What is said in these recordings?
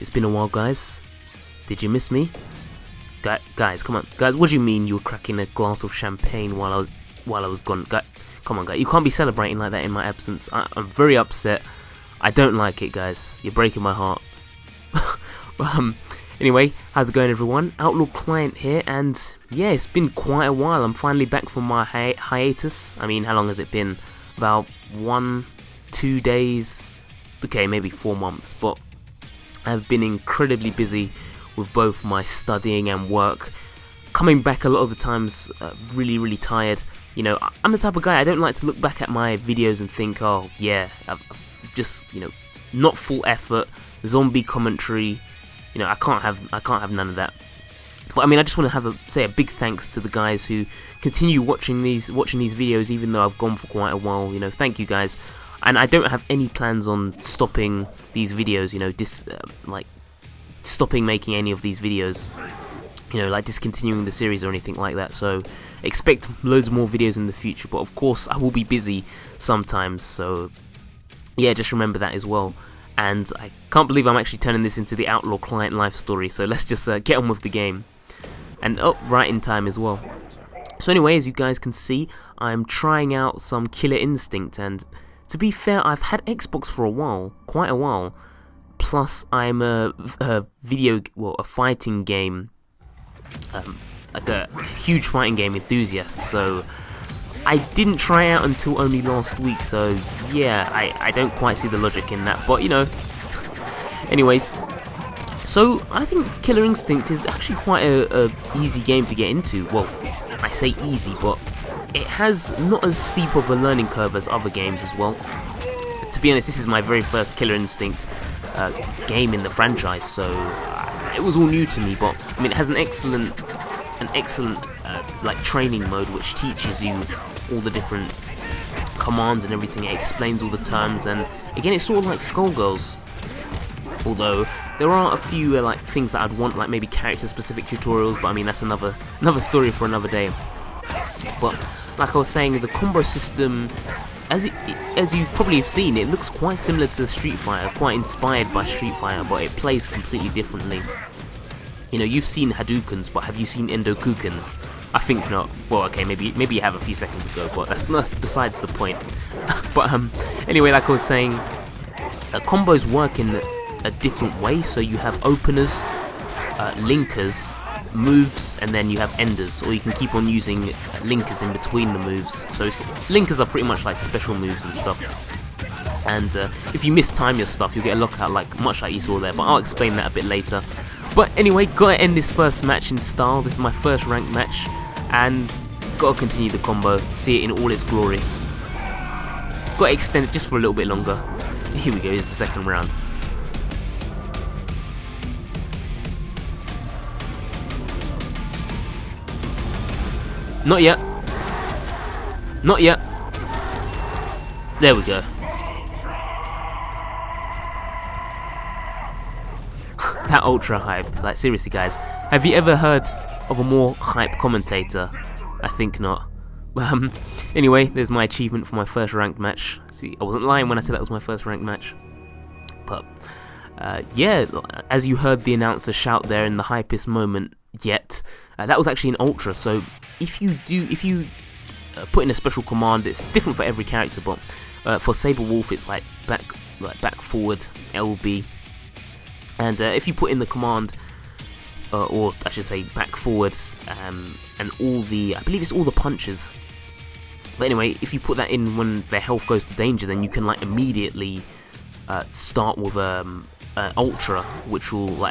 It's been a while, guys. Did you miss me? Guys, come on. Guys, what do you mean you were cracking a glass of champagne while I was gone? Come on, guys. You can't be celebrating like that in my absence. I'm very upset. I don't like it, guys. You're breaking my heart. Anyway, how's it going, everyone? OutlawClient here, and yeah, it's been quite a while. I'm finally back from my hiatus. I mean, how long has it been? About 1-2 days? Okay, maybe 4 months, but I've been incredibly busy with both my studying and work. Coming back a lot of the times, really tired. You know, I'm the type of guy, I don't like to look back at my videos and think, oh yeah, I've just, you know, not full effort, zombie commentary. You know, I can't have none of that. But I mean, I just want to say a big thanks to the guys who continue watching these videos, even though I've gone for quite a while. You know, thank you guys. And I don't have any plans on stopping these videos. You know, stopping making any of these videos. You know, like discontinuing the series or anything like that. So expect loads more videos in the future. But of course, I will be busy sometimes. So yeah, just remember that as well. And I can't believe I'm actually turning this into the OutlawClient life story. So let's just get on with the game. And right in time as well. So anyway, as you guys can see, I'm trying out some Killer Instinct. And to be fair, I've had Xbox for a while, quite a while. Plus, I'm a fighting game, like a huge fighting game enthusiast. So I didn't try out until only last week. So yeah, I don't quite see the logic in that. But you know, anyways. So I think Killer Instinct is actually quite a easy game to get into. Well, I say easy, but it has not as steep of a learning curve as other games as well. To be honest, this is my very first Killer Instinct game in the franchise, so it was all new to me. But I mean, it has an excellent like training mode which teaches you all the different commands and everything. It explains all the terms, and again, it's sort of like Skullgirls. Although there are a few like things that I'd want, like maybe character-specific tutorials, but I mean that's another story for another day. But like I was saying, the combo system, as you probably have seen, it looks quite similar to Street Fighter, quite inspired by Street Fighter, but it plays completely differently. You know, you've seen Hadoukens, but have you seen Endokukens? I think not. Well, okay, maybe you have a few seconds ago, but that's besides the point. But anyway, like I was saying, combos work in a different way. So you have openers, linkers, moves, and then you have enders, or you can keep on using linkers in between the moves. So linkers are pretty much like special moves and stuff. And if you mistime your stuff, you'll get a lockout, much like you saw there. But I'll explain that a bit later. But anyway, gotta end this first match in style. This is my first ranked match, and gotta continue the combo, see it in all its glory. Gotta extend it just for a little bit longer. Here we go, here's the second round. Not yet. Not yet. There we go. That ultra hype. Like, seriously, guys. Have you ever heard of a more hype commentator? I think not. Anyway, there's my achievement for my first ranked match. See, I wasn't lying when I said that was my first ranked match. But, yeah, as you heard the announcer shout there in the hypest moment yet, that was actually an ultra. So if you put in a special command, it's different for every character, but for Saber Wolf it's like back forward LB, and if you put in the command, or I should say back forward, and I believe it's all the punches. But anyway, if you put that in when their health goes to danger, then you can like immediately start with ultra, which will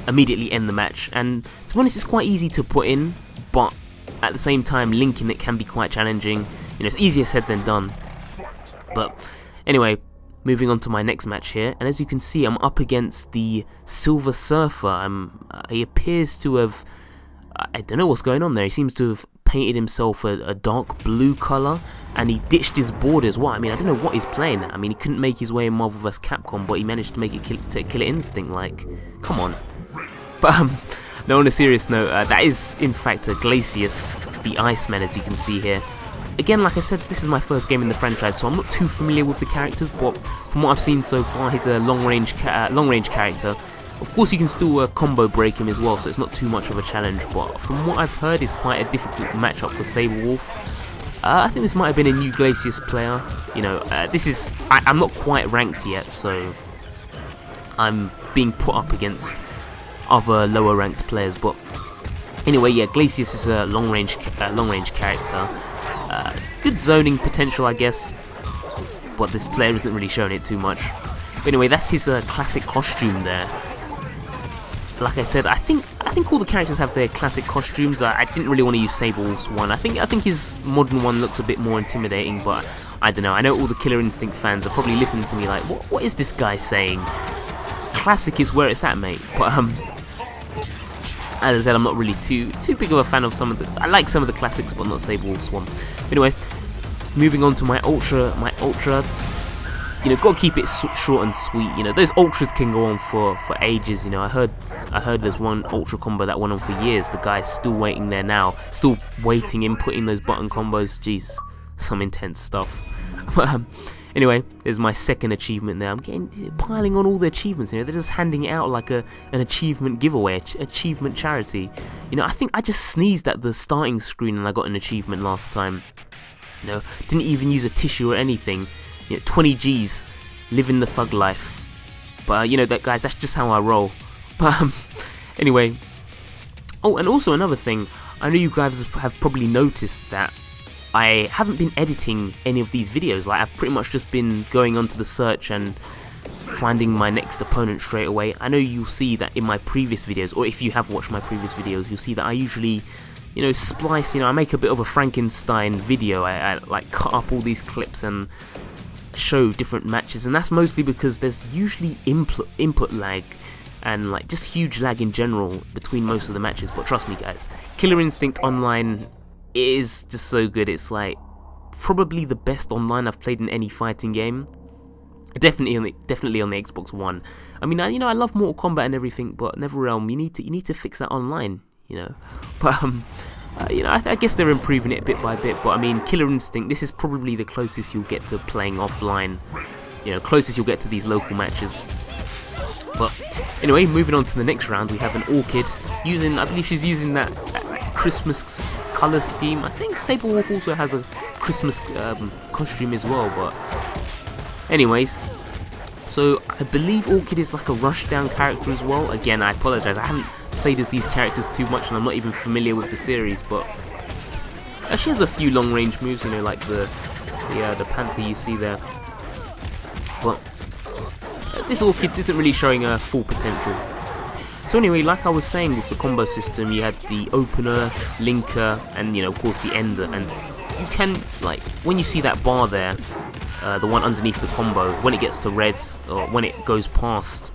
immediately end the match. And to be honest, it's quite easy to put in, but at the same time, linking it can be quite challenging. You know, it's easier said than done. But anyway, moving on to my next match here, and as you can see, I'm up against the Silver Surfer. He appears to have, I don't know what's going on there. He seems to have painted himself a dark blue colour, and he ditched his board as well. I mean, I don't know what he's playing at. I mean, he couldn't make his way in Marvel vs. Capcom, but he managed to make it Killer Instinct. Like, come on. But no, on a serious note, that is in fact a Glacius, the Iceman, as you can see here. Again, like I said, this is my first game in the franchise, so I'm not too familiar with the characters, but from what I've seen so far, he's a long-range character. Of course, you can still combo break him as well, so it's not too much of a challenge. But from what I've heard, it's quite a difficult matchup for Sabrewulf. I think this might have been a new Glacius player. You know, I'm not quite ranked yet, so I'm being put up against other lower ranked players. But anyway, yeah, Glacius is a long range character. Good zoning potential, I guess, but this player isn't really showing it too much. But anyway, that's his classic costume there. Like I said, I think all the characters have their classic costumes. I didn't really want to use Sabrewulf's one. I think his modern one looks a bit more intimidating, but I don't know. I know all the Killer Instinct fans are probably listening to me like, what is this guy saying? Classic is where it's at, mate. But as I said, I'm not really too big of a fan of some of the. I like some of the classics, but not Sabrewulf's one. Anyway, moving on to my ultra. You know, gotta keep it short and sweet. You know, those ultras can go on for ages. You know, I heard there's one ultra combo that went on for years. The guy's still waiting there now, still waiting, inputting those button combos. Jeez, some intense stuff. Anyway, there's my second achievement there. I'm piling on all the achievements. You know, they're just handing it out like an achievement giveaway, achievement charity. You know, I think I just sneezed at the starting screen and I got an achievement last time. You know, didn't even use a tissue or anything. You know, 20 G's, living the thug life. But you know that, guys, that's just how I roll. But anyway, oh, and also another thing, I know you guys have probably noticed that I haven't been editing any of these videos. Like, I've pretty much just been going onto the search and finding my next opponent straight away. I know you'll see that in my previous videos, or if you have watched my previous videos, you'll see that I usually, you know, splice. You know, I make a bit of a Frankenstein video. I like cut up all these clips and show different matches, and that's mostly because there's usually input lag and like just huge lag in general between most of the matches. But trust me, guys, Killer Instinct Online is just so good. It's like probably the best online I've played in any fighting game. Definitely on the Xbox One. I mean, you know, I love Mortal Kombat and everything, but NetherRealm, you need to fix that online. You know, but you know, I guess they're improving it bit by bit. But I mean, Killer Instinct, this is probably the closest you'll get to playing offline. You know, closest you'll get to these local matches. But anyway, moving on to the next round, we have an Orchid using, I believe she's using that Christmas color scheme. I think Sabrewulf also has a Christmas costume as well. But anyways, so I believe Orchid is like a rushdown character as well. Again, I apologize, I haven't played as these characters too much and I'm not even familiar with the series, but she has a few long range moves, you know, like the panther you see there. But this Orchid isn't really showing her full potential. So anyway, like I was saying, with the combo system, you had the opener, linker, and you know, of course, the ender. And you can, like, when you see that bar there, the one underneath the combo, when it gets to red, or when it goes past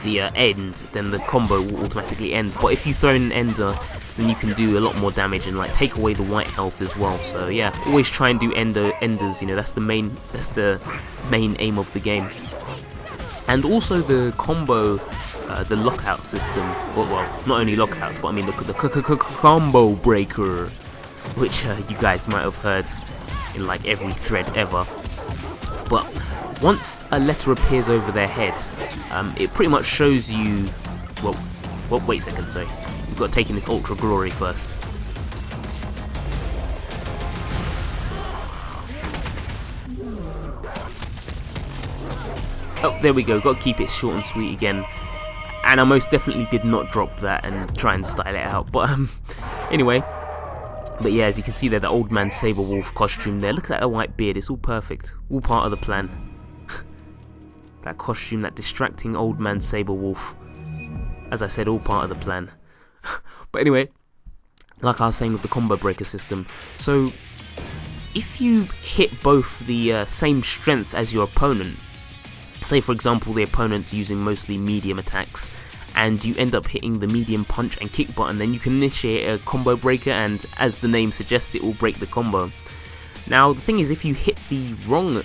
the end, then the combo will automatically end. But if you throw in an ender, then you can do a lot more damage and like take away the white health as well. So yeah, always try and do enders. You know, that's the main aim of the game. And also the combo, the lockout system. Well, not only lockouts, but I mean the combo breaker, which you guys might have heard in like every thread ever. But once a letter appears over their head, it pretty much shows you. Well, wait a second. Sorry, we've got to take in this Ultra Glory first. Oh, there we go. Got to keep it short and sweet again. And I most definitely did not drop that and try and style it out. But anyway. But yeah, as you can see there, the old man Sabrewulf costume there. Look at that white beard. It's all perfect. All part of the plan. That costume, that distracting old man Sabrewulf. As I said, all part of the plan. But anyway, like I was saying with the combo breaker system. So, if you hit both the same strength as your opponent, say for example the opponent's using mostly medium attacks, and you end up hitting the medium punch and kick button, then you can initiate a combo breaker, and as the name suggests, it will break the combo. Now the thing is, if you hit the wrong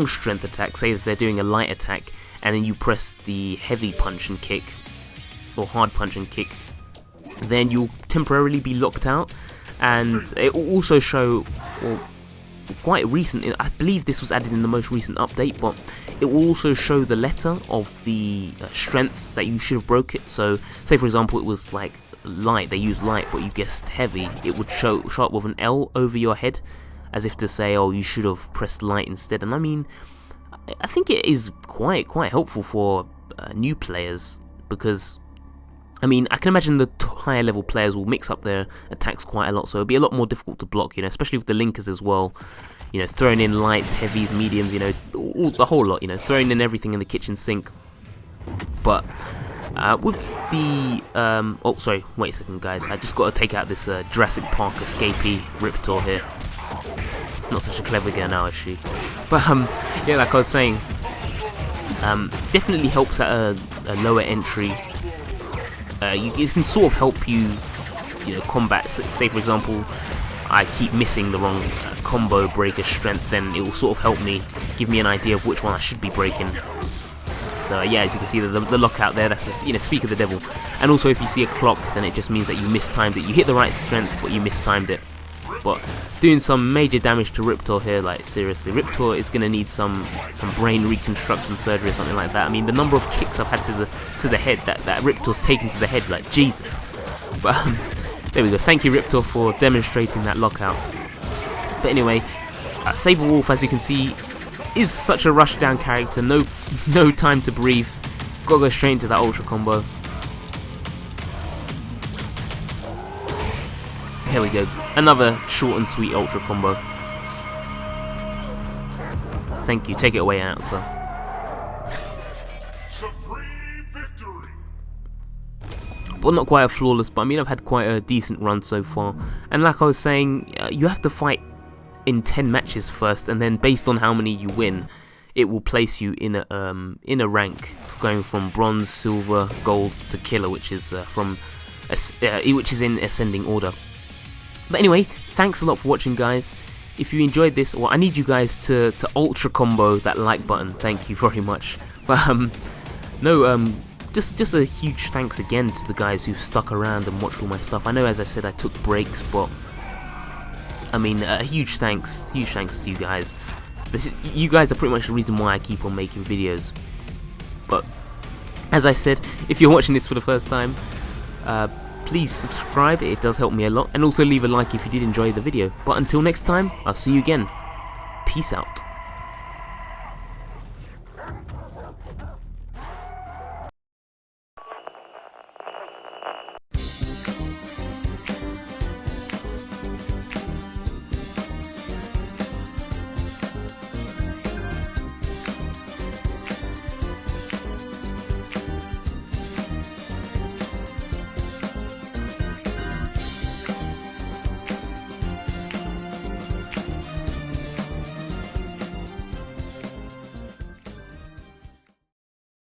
strength attack, say if they're doing a light attack, and then you press the heavy punch and kick, or hard punch and kick, then you'll temporarily be locked out, and it will also show, or quite recent. I believe this was added in the most recent update, but it will also show the letter of the strength that you should have broke it. So, say for example, it was like light, they used light, but you guessed heavy, it would show up with an L over your head, as if to say, oh, you should have pressed light instead. And I mean, I think it is quite helpful for new players, because I mean, I can imagine the higher level players will mix up their attacks quite a lot, so it'll be a lot more difficult to block, you know, especially with the linkers as well. You know, throwing in lights, heavies, mediums, you know, the whole lot, you know, throwing in everything in the kitchen sink. But with the oh, sorry, wait a second, guys. I just got to take out this Jurassic Park escapee Riptor here. Not such a clever girl now, is she? But yeah, like I was saying, definitely helps at a lower entry. It can sort of help you, you know, combat. Say for example, I keep missing the wrong combo breaker strength, then it will sort of help me, give me an idea of which one I should be breaking. So yeah, as you can see, the lockout there, that's a, you know, speak of the devil. And also, if you see a clock, then it just means that you mistimed it. You hit the right strength, but you mistimed it. But doing some major damage to Riptor here, like seriously, Riptor is gonna need some brain reconstruction surgery or something like that. I mean, the number of kicks I've had to the head that Riptor's taken to the head, like Jesus. But there we go. Thank you, Riptor, for demonstrating that lockout. But anyway, Saber Wolf, as you can see, is such a rushdown character. No time to breathe. Gotta go straight into that ultra combo. Here we go. Another short and sweet ultra combo. Thank you. Take it away, announcer. Supreme victory. Well, not quite a flawless, but I mean, I've had quite a decent run so far. And like I was saying, you have to fight in 10 matches first, and then based on how many you win, it will place you in a rank going from bronze, silver, gold to killer, which is which is in ascending order. But anyway, thanks a lot for watching, guys. If you enjoyed this, well, I need you guys to ultra combo that like button. Thank you very much. But just a huge thanks again to the guys who've stuck around and watched all my stuff. I know, as I said, I took breaks, but I mean, huge thanks to you guys. You guys are pretty much the reason why I keep on making videos. But as I said, if you're watching this for the first time, please subscribe, it does help me a lot, and also leave a like if you did enjoy the video. But until next time, I'll see you again. Peace out.